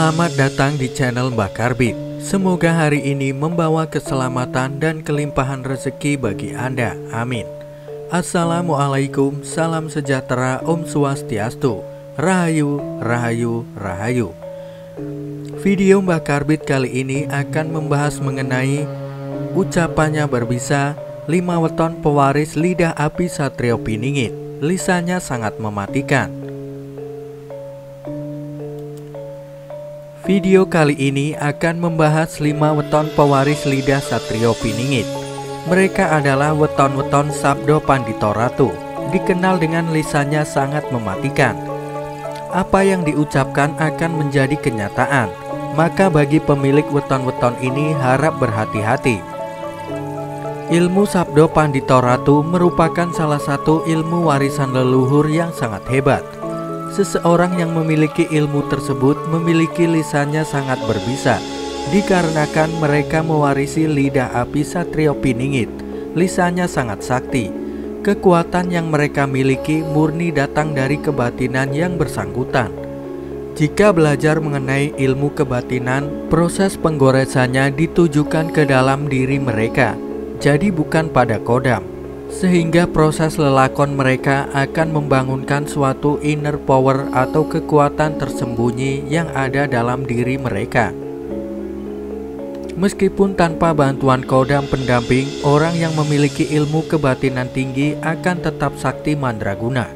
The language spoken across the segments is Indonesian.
Selamat datang di channel Mbah Karbit. Semoga hari ini membawa keselamatan dan kelimpahan rezeki bagi Anda. Amin. Assalamualaikum, salam sejahtera, Om Swastiastu, Rahayu, Rahayu, Rahayu. Video Mbah Karbit kali ini akan membahas mengenai ucapannya berbisa 5 weton pewaris lidah api Satrio Piningit. Lisannya sangat mematikan. Video kali ini akan membahas 5 weton pewaris lidah Satrio Piningit. Mereka adalah weton-weton Sabdo Pandito Ratu, dikenal dengan lisannya sangat mematikan. Apa yang diucapkan akan menjadi kenyataan, maka bagi pemilik weton-weton ini harap berhati-hati. Ilmu Sabdo Pandito Ratu merupakan salah satu ilmu warisan leluhur yang sangat hebat. Seseorang yang memiliki ilmu tersebut memiliki lisannya sangat berbisa, dikarenakan mereka mewarisi lidah api Satrio Piningit. Lisannya sangat sakti. Kekuatan yang mereka miliki murni datang dari kebatinan yang bersangkutan. Jika belajar mengenai ilmu kebatinan, proses penggoresannya ditujukan ke dalam diri mereka, jadi bukan pada kodam. Sehingga proses lelakon mereka akan membangunkan suatu inner power atau kekuatan tersembunyi yang ada dalam diri mereka. Meskipun tanpa bantuan kodam pendamping, orang yang memiliki ilmu kebatinan tinggi akan tetap sakti mandraguna.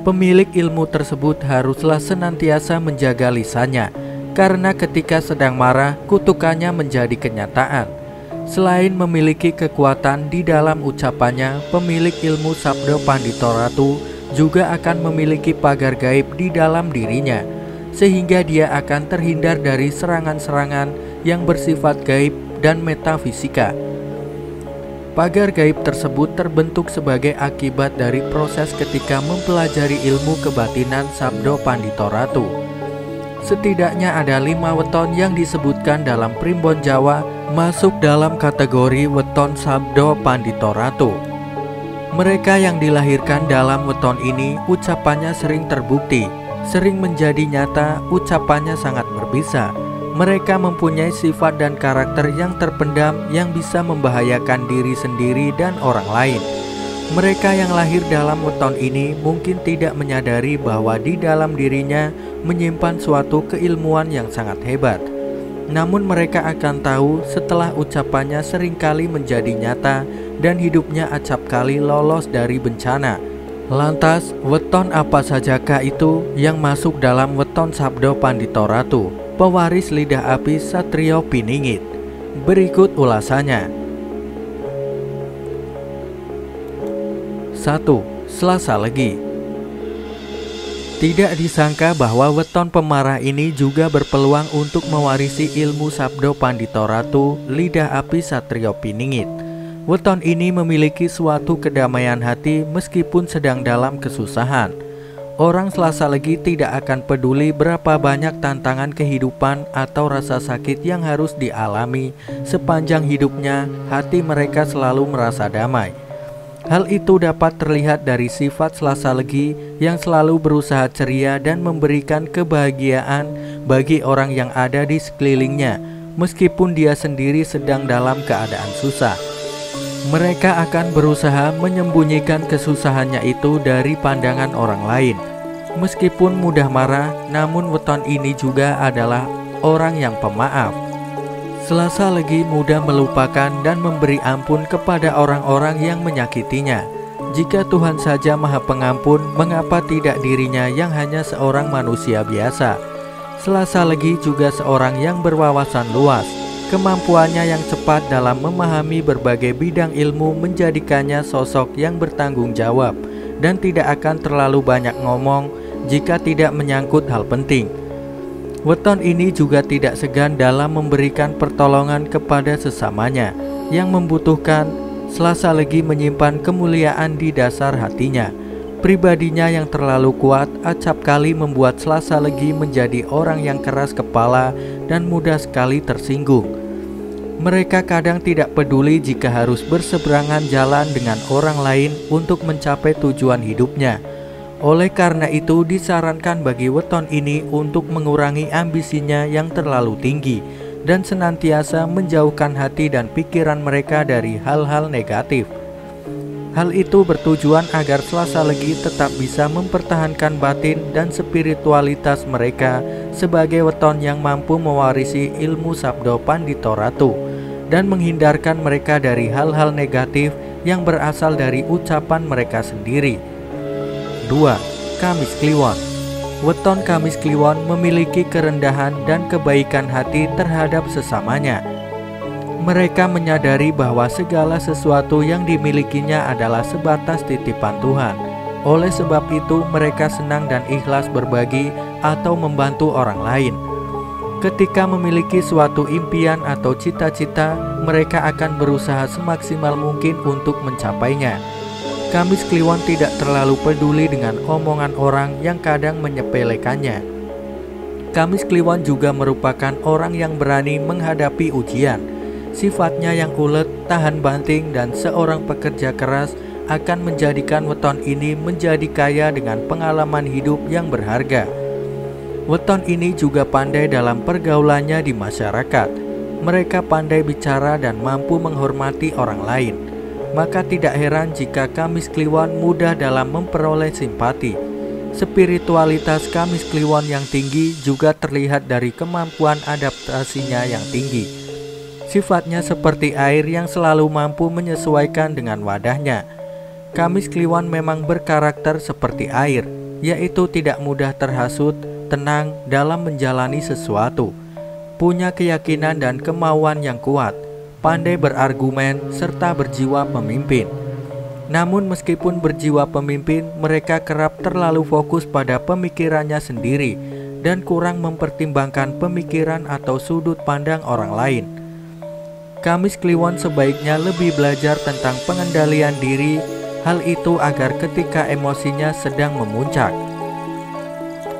Pemilik ilmu tersebut haruslah senantiasa menjaga lisannya, karena ketika sedang marah, kutukannya menjadi kenyataan. Selain memiliki kekuatan di dalam ucapannya, pemilik ilmu Sabdo Pandito Ratu juga akan memiliki pagar gaib di dalam dirinya, sehingga dia akan terhindar dari serangan-serangan yang bersifat gaib dan metafisika. Pagar gaib tersebut terbentuk sebagai akibat dari proses ketika mempelajari ilmu kebatinan Sabdo Pandito Ratu. Setidaknya ada 5 weton yang disebutkan dalam Primbon Jawa masuk dalam kategori weton Sabdo Pandito Ratu. Mereka yang dilahirkan dalam weton ini ucapannya sering terbukti, sering menjadi nyata, ucapannya sangat berbisa. Mereka mempunyai sifat dan karakter yang terpendam yang bisa membahayakan diri sendiri dan orang lain. Mereka yang lahir dalam weton ini mungkin tidak menyadari bahwa di dalam dirinya menyimpan suatu keilmuan yang sangat hebat. Namun mereka akan tahu setelah ucapannya seringkali menjadi nyata dan hidupnya acap kali lolos dari bencana. Lantas, weton apa sajakah itu yang masuk dalam weton Sabdo Pandito Ratu, pewaris lidah api Satrio Piningit? Berikut ulasannya. 1. Selasa Legi. Tidak disangka bahwa weton pemarah ini juga berpeluang untuk mewarisi ilmu Sabdo Pandito Ratu, lidah api Satrio Piningit. Weton ini memiliki suatu kedamaian hati meskipun sedang dalam kesusahan. Orang Selasa Legi tidak akan peduli berapa banyak tantangan kehidupan atau rasa sakit yang harus dialami sepanjang hidupnya, hati mereka selalu merasa damai. Hal itu dapat terlihat dari sifat Selasa Legi yang selalu berusaha ceria dan memberikan kebahagiaan bagi orang yang ada di sekelilingnya, meskipun dia sendiri sedang dalam keadaan susah. Mereka akan berusaha menyembunyikan kesusahannya itu dari pandangan orang lain. Meskipun mudah marah, namun weton ini juga adalah orang yang pemaaf. Selasa Legi mudah melupakan dan memberi ampun kepada orang-orang yang menyakitinya. Jika Tuhan saja Maha Pengampun, mengapa tidak dirinya yang hanya seorang manusia biasa? Selasa Legi juga seorang yang berwawasan luas. Kemampuannya yang cepat dalam memahami berbagai bidang ilmu menjadikannya sosok yang bertanggung jawab dan tidak akan terlalu banyak ngomong jika tidak menyangkut hal penting. Weton ini juga tidak segan dalam memberikan pertolongan kepada sesamanya yang membutuhkan. Selasa Legi menyimpan kemuliaan di dasar hatinya. Pribadinya yang terlalu kuat acap kali membuat Selasa Legi menjadi orang yang keras kepala dan mudah sekali tersinggung. Mereka kadang tidak peduli jika harus berseberangan jalan dengan orang lain untuk mencapai tujuan hidupnya. Oleh karena itu, disarankan bagi weton ini untuk mengurangi ambisinya yang terlalu tinggi dan senantiasa menjauhkan hati dan pikiran mereka dari hal-hal negatif. Hal itu bertujuan agar Selasa Legi tetap bisa mempertahankan batin dan spiritualitas mereka sebagai weton yang mampu mewarisi ilmu Sabdo Pandito Ratu dan menghindarkan mereka dari hal-hal negatif yang berasal dari ucapan mereka sendiri. 2. Kamis Kliwon. Weton Kamis Kliwon memiliki kerendahan dan kebaikan hati terhadap sesamanya. Mereka menyadari bahwa segala sesuatu yang dimilikinya adalah sebatas titipan Tuhan. Oleh sebab itu, mereka senang dan ikhlas berbagi atau membantu orang lain. Ketika memiliki suatu impian atau cita-cita, mereka akan berusaha semaksimal mungkin untuk mencapainya. Kamis Kliwon tidak terlalu peduli dengan omongan orang yang kadang menyepelekannya. Kamis Kliwon juga merupakan orang yang berani menghadapi ujian. Sifatnya yang ulet, tahan banting, dan seorang pekerja keras akan menjadikan weton ini menjadi kaya dengan pengalaman hidup yang berharga. Weton ini juga pandai dalam pergaulannya di masyarakat. Mereka pandai bicara dan mampu menghormati orang lain. Maka tidak heran jika Kamis Kliwon mudah dalam memperoleh simpati. Spiritualitas Kamis Kliwon yang tinggi juga terlihat dari kemampuan adaptasinya yang tinggi. Sifatnya seperti air yang selalu mampu menyesuaikan dengan wadahnya. Kamis Kliwon memang berkarakter seperti air, yaitu tidak mudah terhasut, tenang dalam menjalani sesuatu, punya keyakinan dan kemauan yang kuat, pandai berargumen, serta berjiwa pemimpin. Namun meskipun berjiwa pemimpin, mereka kerap terlalu fokus pada pemikirannya sendiri dan kurang mempertimbangkan pemikiran atau sudut pandang orang lain. Kamis Kliwon sebaiknya lebih belajar tentang pengendalian diri, hal itu agar ketika emosinya sedang memuncak,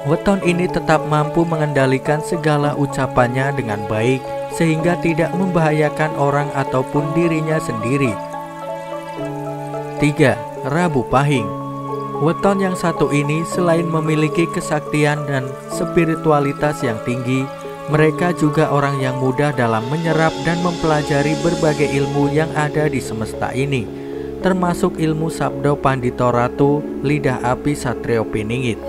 weton ini tetap mampu mengendalikan segala ucapannya dengan baik sehingga tidak membahayakan orang ataupun dirinya sendiri. 3. Rabu Pahing. Weton yang satu ini selain memiliki kesaktian dan spiritualitas yang tinggi, mereka juga orang yang mudah dalam menyerap dan mempelajari berbagai ilmu yang ada di semesta ini, termasuk ilmu Sabdo Pandito Ratu, lidah api Satrio Piningit.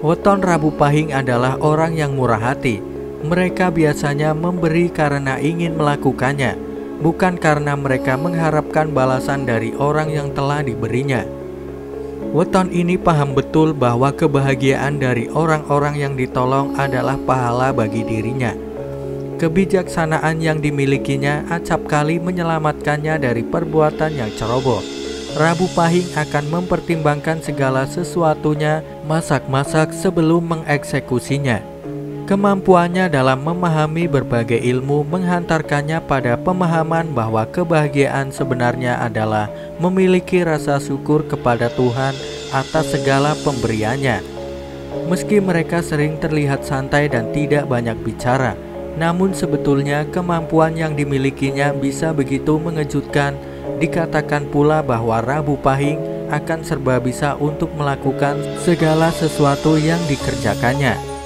Weton Rabu Pahing adalah orang yang murah hati. Mereka biasanya memberi karena ingin melakukannya, bukan karena mereka mengharapkan balasan dari orang yang telah diberinya. Weton ini paham betul bahwa kebahagiaan dari orang-orang yang ditolong adalah pahala bagi dirinya. Kebijaksanaan yang dimilikinya acap kali menyelamatkannya dari perbuatan yang ceroboh. Rabu Pahing akan mempertimbangkan segala sesuatunya masak-masak sebelum mengeksekusinya. Kemampuannya dalam memahami berbagai ilmu menghantarkannya pada pemahaman bahwa kebahagiaan sebenarnya adalah memiliki rasa syukur kepada Tuhan atas segala pemberiannya. Meski mereka sering terlihat santai dan tidak banyak bicara, namun sebetulnya kemampuan yang dimilikinya bisa begitu mengejutkan. Dikatakan pula bahwa Rabu Pahing akan serba bisa untuk melakukan segala sesuatu yang dikerjakannya.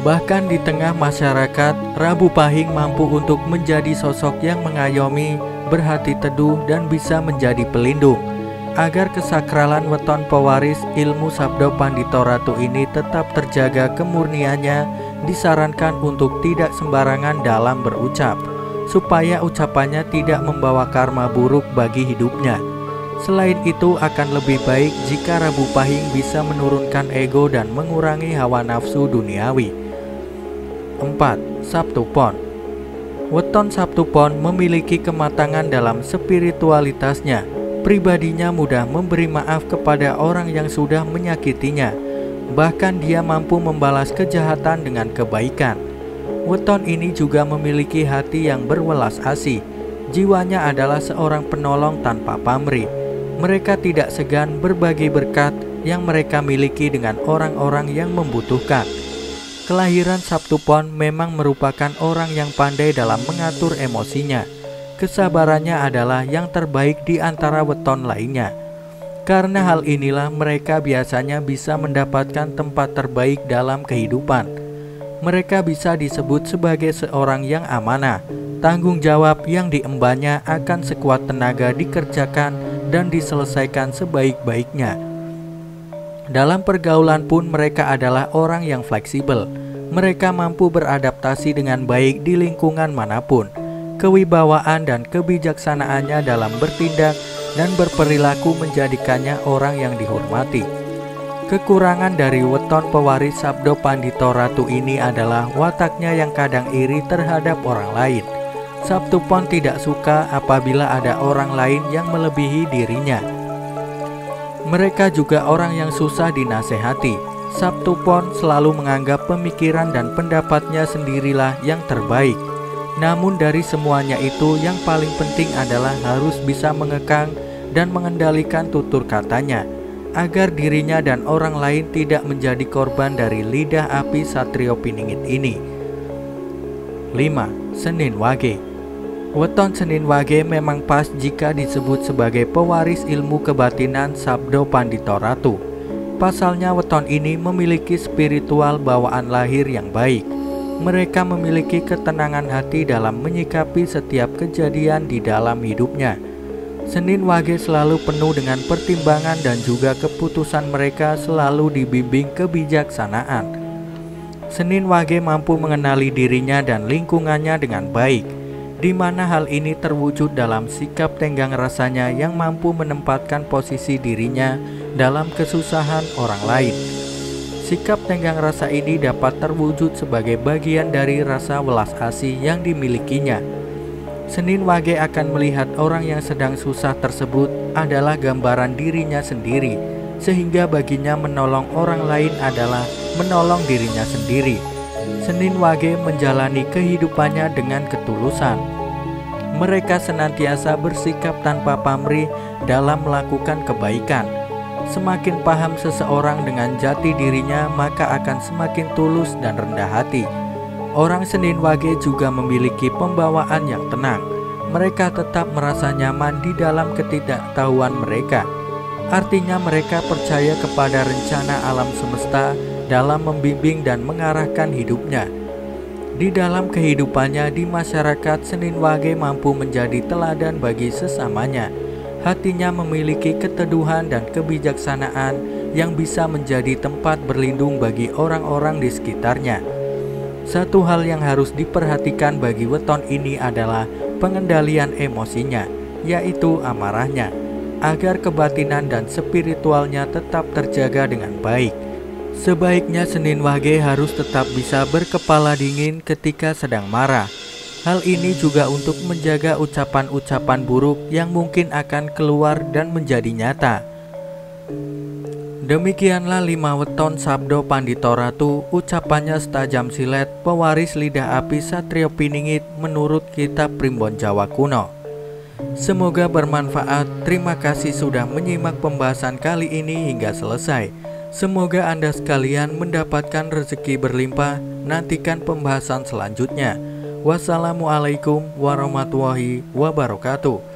Bahkan di tengah masyarakat, Rabu Pahing mampu untuk menjadi sosok yang mengayomi, berhati teduh, dan bisa menjadi pelindung. Agar kesakralan weton pewaris ilmu Sabdo Pandito Ratu ini tetap terjaga kemurniannya, disarankan untuk tidak sembarangan dalam berucap, supaya ucapannya tidak membawa karma buruk bagi hidupnya. Selain itu, akan lebih baik jika Rabu Pahing bisa menurunkan ego dan mengurangi hawa nafsu duniawi. 4. Sabtu Pon. Weton Sabtu Pon memiliki kematangan dalam spiritualitasnya. Pribadinya mudah memberi maaf kepada orang yang sudah menyakitinya. Bahkan dia mampu membalas kejahatan dengan kebaikan. Weton ini juga memiliki hati yang berwelas asih. Jiwanya adalah seorang penolong tanpa pamrih. Mereka tidak segan berbagi berkat yang mereka miliki dengan orang-orang yang membutuhkan. Kelahiran Sabtu Pon memang merupakan orang yang pandai dalam mengatur emosinya. Kesabarannya adalah yang terbaik di antara weton lainnya. Karena hal inilah mereka biasanya bisa mendapatkan tempat terbaik dalam kehidupan. Mereka bisa disebut sebagai seorang yang amanah. Tanggung jawab yang diembannya akan sekuat tenaga dikerjakan dan diselesaikan sebaik-baiknya. Dalam pergaulan pun mereka adalah orang yang fleksibel. Mereka mampu beradaptasi dengan baik di lingkungan manapun. Kewibawaan dan kebijaksanaannya dalam bertindak dan berperilaku menjadikannya orang yang dihormati. Kekurangan dari weton pewaris Sabdo Pandito Ratu ini adalah wataknya yang kadang iri terhadap orang lain. Sabtupon tidak suka apabila ada orang lain yang melebihi dirinya. Mereka juga orang yang susah dinasehati. Sabtupon selalu menganggap pemikiran dan pendapatnya sendirilah yang terbaik. Namun dari semuanya itu yang paling penting adalah harus bisa mengekang dan mengendalikan tutur katanya, agar dirinya dan orang lain tidak menjadi korban dari lidah api Satrio Piningit ini. 5. Senin Wage. Weton Senin Wage memang pas jika disebut sebagai pewaris ilmu kebatinan Sabdo Pandito Ratu. Pasalnya weton ini memiliki spiritual bawaan lahir yang baik. Mereka memiliki ketenangan hati dalam menyikapi setiap kejadian di dalam hidupnya. Senin Wage selalu penuh dengan pertimbangan dan juga keputusan mereka selalu dibimbing kebijaksanaan. Senin Wage mampu mengenali dirinya dan lingkungannya dengan baik, di mana hal ini terwujud dalam sikap tenggang rasanya yang mampu menempatkan posisi dirinya dalam kesusahan orang lain. Sikap tenggang rasa ini dapat terwujud sebagai bagian dari rasa welas asih yang dimilikinya. Senin Wage akan melihat orang yang sedang susah tersebut adalah gambaran dirinya sendiri, sehingga baginya menolong orang lain adalah menolong dirinya sendiri. Senin Wage menjalani kehidupannya dengan ketulusan. Mereka senantiasa bersikap tanpa pamrih dalam melakukan kebaikan. Semakin paham seseorang dengan jati dirinya, maka akan semakin tulus dan rendah hati. Orang Senin Wage juga memiliki pembawaan yang tenang. Mereka tetap merasa nyaman di dalam ketidaktahuan mereka. Artinya mereka percaya kepada rencana alam semesta dalam membimbing dan mengarahkan hidupnya. Di dalam kehidupannya di masyarakat, Senin Wage mampu menjadi teladan bagi sesamanya. Hatinya memiliki keteduhan dan kebijaksanaan yang bisa menjadi tempat berlindung bagi orang-orang di sekitarnya. Satu hal yang harus diperhatikan bagi weton ini adalah pengendalian emosinya, yaitu amarahnya, agar kebatinan dan spiritualnya tetap terjaga dengan baik. Sebaiknya Senin Wage harus tetap bisa berkepala dingin ketika sedang marah. Hal ini juga untuk menjaga ucapan-ucapan buruk yang mungkin akan keluar dan menjadi nyata. Demikianlah 5 weton Sabdo Pandito Ratu, ucapannya setajam silet, pewaris lidah api Satrio Piningit menurut kitab Primbon Jawa Kuno. Semoga bermanfaat. Terima kasih sudah menyimak pembahasan kali ini hingga selesai. Semoga Anda sekalian mendapatkan rezeki berlimpah. Nantikan pembahasan selanjutnya. Wassalamualaikum warahmatullahi wabarakatuh.